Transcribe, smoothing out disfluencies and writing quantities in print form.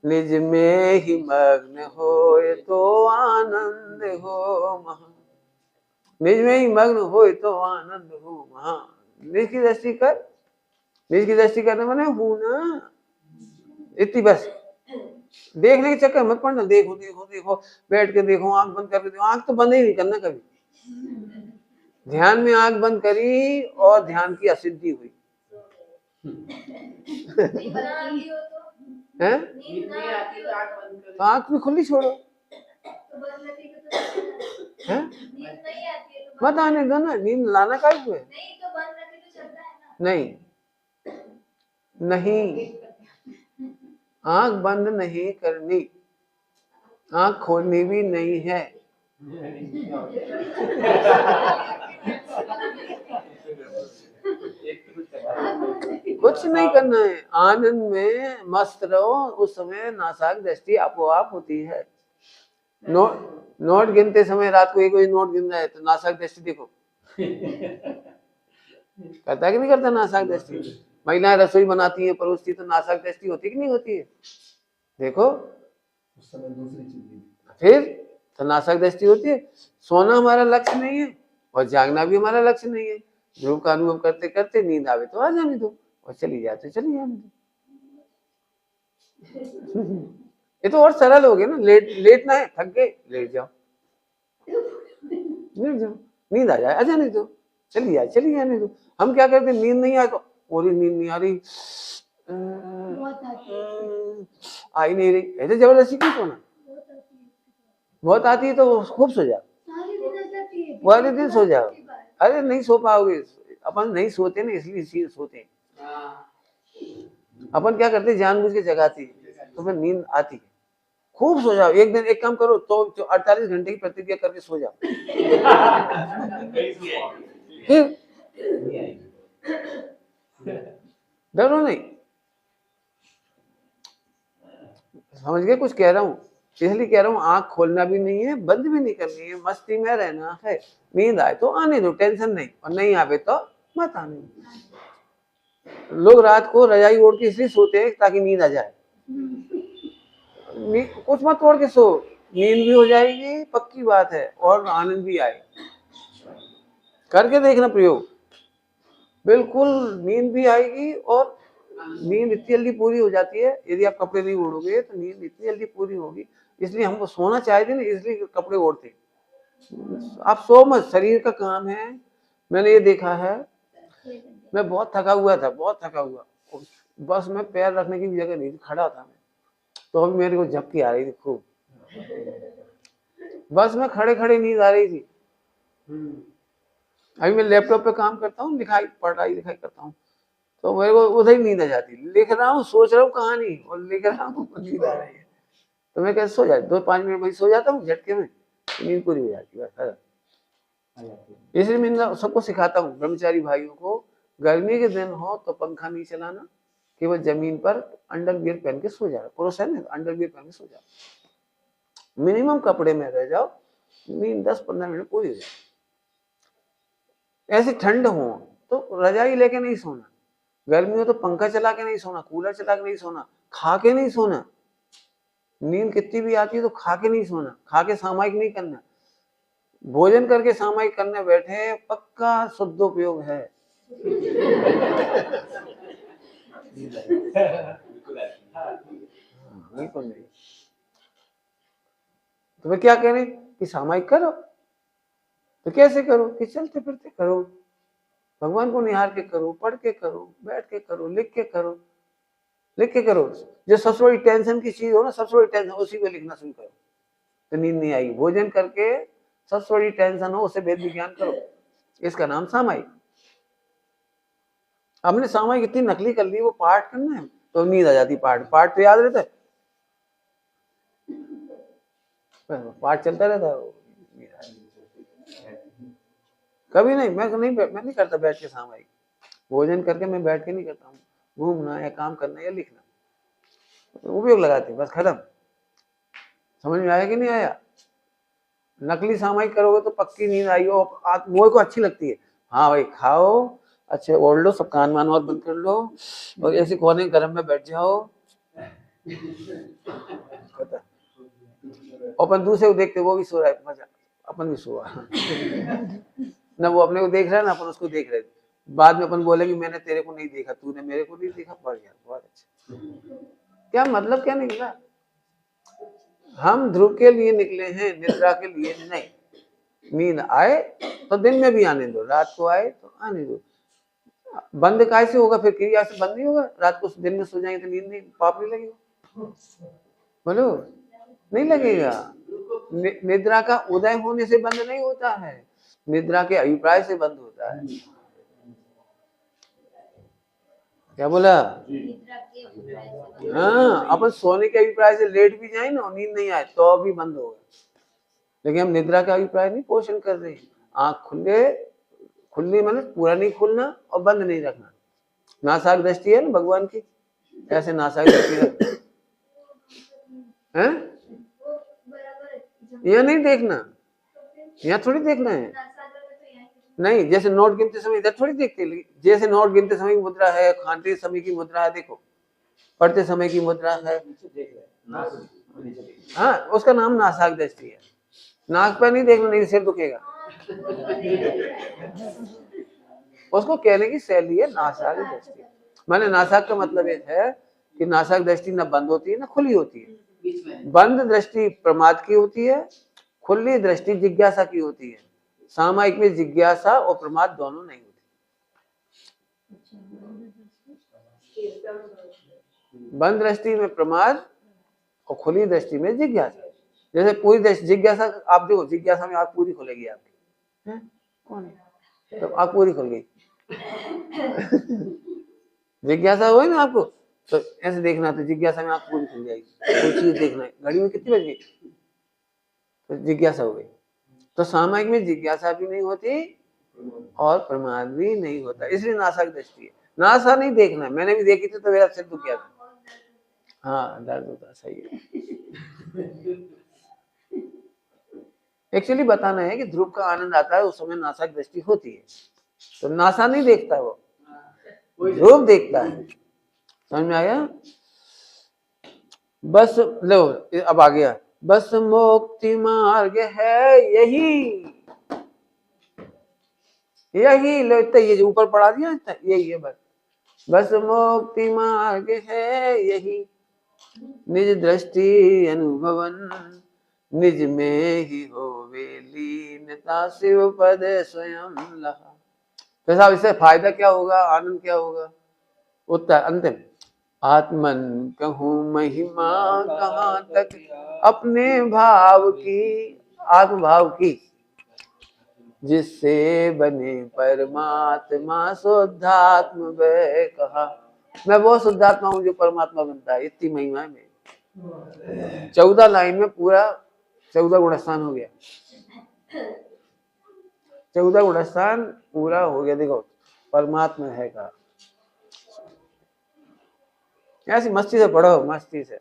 निज में ही मग्न होए तो आनंद हो महा। निज में ही मग्न होए तो आनंद हो महा। निज की दृष्टि कर, निज की दृष्टि करने माने हूं ना, इतनी बस। देखने के चक्कर मत पड़ना, देखो देखो देखो, बैठ के देखो, आंख बंद करके देखो। आंख तो बंद ही नहीं करना कभी। ध्यान में आंख बंद करी और ध्यान की असिद्धि हुई है, तो आंख भी खुली छोड़ो है, मत आने दो ना। नींद लाना का हुए नहीं, नहीं, आंख बंद नहीं करनी, आंख खोलनी भी नहीं है। कुछ नहीं करना है, आनंद में मस्त रहो। उस समय नासाक दृष्टि अपोआप होती है। नोट गिनते समय रात को एक नोट गिन रहा है तो नासाक दृष्टि देखो, करता कि नहीं करता नासाक दृष्टि। महिलाएं रसोई बनाती हैं, परोसती, तो नासाक दृष्टि होती कि नहीं होती है? देखो उस समय दूसरी चीज, फिर तो नासाक दृष्टि होती है। सोना हमारा लक्ष्य नहीं है और जागना भी हमारा लक्ष्य नहीं है। ध्रुव का अनुभव करते करते नींद आवे तो आ जाने दो, और चली जाए तो चली जाने दो। ये तो और सरल हो गया ना। लेटना है, थक गए, लेट जाओ, लेट जाओ, नींद आ जाए आ जाने दो, चली जाए चली जाने दो। हम क्या करते, नींद नहीं आए तो पूरी नींद नहीं आ रही, आई नहीं रही, ऐसे जबरदस्ती क्यों सोना? बहुत आती है तो खूब सो जाओ, पूरे दिन सो जाओ। अरे नहीं सो पाओगे, अपन नहीं सोते ना, इसलिए सोते हैं। अपन क्या करते, जानबूझ के जगाती तो फिर नींद आती। खूब सो जाओ। एक दिन एक काम करो तो 48 घंटे की प्रतिज्ञा करके सो जाओ। डरो नहीं, समझ गए कुछ कह रहा हूँ? इसलिए कह रहा हूँ, आंख खोलना भी नहीं है, बंद भी नहीं करनी है, मस्ती में रहना है। नींद आए तो आने दो, टेंशन नहीं, और नहीं आवे तो मत आने दो। लोग रात को रजाई ओढ़ के इसलिए सोते हैं ताकि नींद आ जाए। कुछ मत ओढ़ के सो, नींद भी हो जाएगी, पक्की बात है, और आनंद भी आए। करके देखना प्रयोग, बिल्कुल नींद भी आएगी। और नींद इतनी जल्दी पूरी हो जाती है, यदि आप कपड़े नहीं ओढ़ोगे तो नींद इतनी जल्दी पूरी होगी। इसलिए हमको सोना चाहते ना, इसलिए कपड़े ओढ़ते। आप सो मत, शरीर का काम है। मैंने ये देखा है, मैं बहुत थका हुआ था, बहुत थका हुआ, बस में पैर रखने की भी जगह नहीं थी, खड़ा था मैं, तो अभी मेरे को झपकी आ रही थी खूब, बस में खड़े खड़े नींद आ रही थी। अभी मैं लैपटॉप पे काम करता हूँ, पढ़ाई लिखाई करता हूँ, तो मेरे को उधर ही नींद आ जाती। लिख रहा हूँ, सोच रहा हूँ कहानी, और लिख रहा हूँ, नींद आ रही है, तो मैं कैसे सो जाती, 2-5 मिनट में सो जाता हूँ झटके में, नींद पूरी हो जाती है। इसलिए मैं सबको सिखाता हूँ, ब्रह्मचारी भाइयों को, गर्मी के दिन हो तो पंखा नहीं चलाना, केवल जमीन पर अंडरवियर पहन के सो जाओ। पुरुष है ना, अंडरवियर पहन के सो जाओ, मिनिमम कपड़े में रह जाओ, नींद 10-15 मिनट पूरी हो जाए। ऐसे ठंड हो तो रजाई लेके नहीं सोना, गर्मी हो तो पंखा चला के नहीं सोना, कूलर चला के नहीं सोना, खा के नहीं सोना। नींद कितनी भी आती है तो खा के नहीं सोना, खा के सामायिक नहीं करना। भोजन करके सामायिक करने बैठे, पक्का शुद्धोपयोग है। बिल्कुल नहीं। तो वे क्या करें कि सामायिक करो, तो कैसे करो कि चलते फिरते करो, भगवान को निहार के करो, पढ़ के करो, बैठ के करो, लिख के करो, लिख के करो। जो सबसे बड़ी टेंशन की चीज हो ना, सबसे बड़ी टेंशन, उसी को लिखना शुरू करो तो नींद नहीं आएगी। भोजन करके सबसे बड़ी टेंशन हो, उसे वेद विज्ञान करो, इसका नाम सामायिक। हमने सामायिक इतनी नकली कर ली, वो पाठ करना है तो नींद आ जाती। पाठ तो याद रहता है, पाठ चलता रहता है, कभी नहीं। मैं नहीं करता बैठ के सामायिक। भोजन करके मैं बैठ के नहीं करता हूँ, घूमना या काम करना या लिखना, उपयोग लगाते बस, खत्म। समझ में आया कि नहीं आया? नकली सामायिक करोगे तो पक्की नींद आई हो, वो को अच्छी लगती है। हाँ भाई, खाओ, अच्छे ओढ़ लो, सब कान वान और बंद कर लो, और ऐसे कोने गरम में बैठ जाओ, अपन दूसरे को देखते वो भी सो रहा है, मजा अपन भी सोआ ना, वो अपने को देख रहा है ना अपन उसको देख रहे। बाद में अपन बोलेंगे मैंने तेरे को नहीं देखा, तूने मेरे को नहीं देखा, पढ़ गया, बहुत अच्छा। क्या मतलब क्या निकला? हम ध्रुव के लिए निकले हैं, निद्रा के लिए नहीं। नींद आए तो दिन में भी आने दो, रात को आए तो आने दो। बंद कैसे होगा फिर? क्रिया से बंद नहीं होगा। रात को दिन में सो जाएंगे तो नींद नहीं, पाप नहीं लगेगा? बोलो, नहीं लगेगा। निद्रा का उदय होने से बंद नहीं होता है, निद्रा के अभिप्राय से बंद होता है। क्या बोला? हाँ, अपन सोने के अभिप्राय से लेट भी जाए ना, नींद नहीं आए तो भी बंद होगा, लेकिन हम निद्रा का अभिप्राय नहीं पोषण कर रहे। आंख खुली मतलब पूरा नहीं खुलना और बंद नहीं रखना। नासाक दृष्टि है ना भगवान की, ऐसे नासाक दृष्टि रखना है। यह नहीं देखना, यहाँ थोड़ी देखना है। नहीं, जैसे नोट गिनते समय इधर थोड़ी देखते, जैसे नोट गिनते समय की मुद्रा है, खाते समय की मुद्रा है, देखो पढ़ते समय की मुद्रा है। हाँ, उसका नाम नासाक दृष्टि है। नाक पर नहीं देखना, नहीं सिर दुखेगा। उसको कहने की शैली है नासाक दृष्टि। माने नासाक का मतलब ये है कि नासाक दृष्टि न बंद होती है न खुली होती है। बंद दृष्टि प्रमाद की होती है, खुली दृष्टि जिज्ञासा की होती है। सामायिक में जिज्ञासा और प्रमाद दोनों नहीं होती। बंद दृष्टि में प्रमाद और खुली दृष्टि में जिज्ञासा। जैसे पूरी दृष्टि जिज्ञासा, आप देखो जिज्ञासा में आंख पूरी खुलेगी आपकी, है? कौन है? तो आंख पूरी खुल गई जिज्ञासा हुई ना आपको, तो ऐसे देखना, तो जिज्ञासा में आंख पूरी खुल जाएगी। कोई चीज देखना है, घड़ी में कितनी बज गई, तो जिज्ञासा हो गई। तो सामायिक में जिज्ञासा भी नहीं होती और प्रमाद भी नहीं होता, इसलिए नासाक दृष्टि है। नासा नहीं देखना, मैंने भी देखी थी तो मेरा सिर दुख गया था। हाँ, दर्द होता, सही है। एक्चुअली बताना है कि ध्रुव का आनंद आता है उस समय नासाक दृष्टि होती है, तो नासा नहीं देखता, वो ध्रुव देखता है। समझ में आया? बस लो, अब आ गया। बस मुक्ति मार्ग है यही लो, इतना ये जो ऊपर पढ़ा दिया इतना यही है। बस मुक्ति मार्ग है यही, निज दृष्टि अनुभवन, निज में ही होवे लीनता, शिव पद स्वयं लहा। तो साहब इससे फायदा क्या होगा, आनंद क्या होगा? उत्तर अंतिम, आत्मन कहूँ महिमा कहाँ तक, अपने भाव की, आत्म भाव की, जिससे बने परमात्मा शुद्धात्म वह कहा। मैं वो शुद्धात्मा हूँ जो परमात्मा बनता है, इतनी महिमा है मेरी। 14 लाइन में पूरा 14 गुणस्थान हो गया, 14 गुणस्थान पूरा हो गया। देखो परमात्मा है कहा, ऐसी मस्ती से पढ़ो, मस्ती से।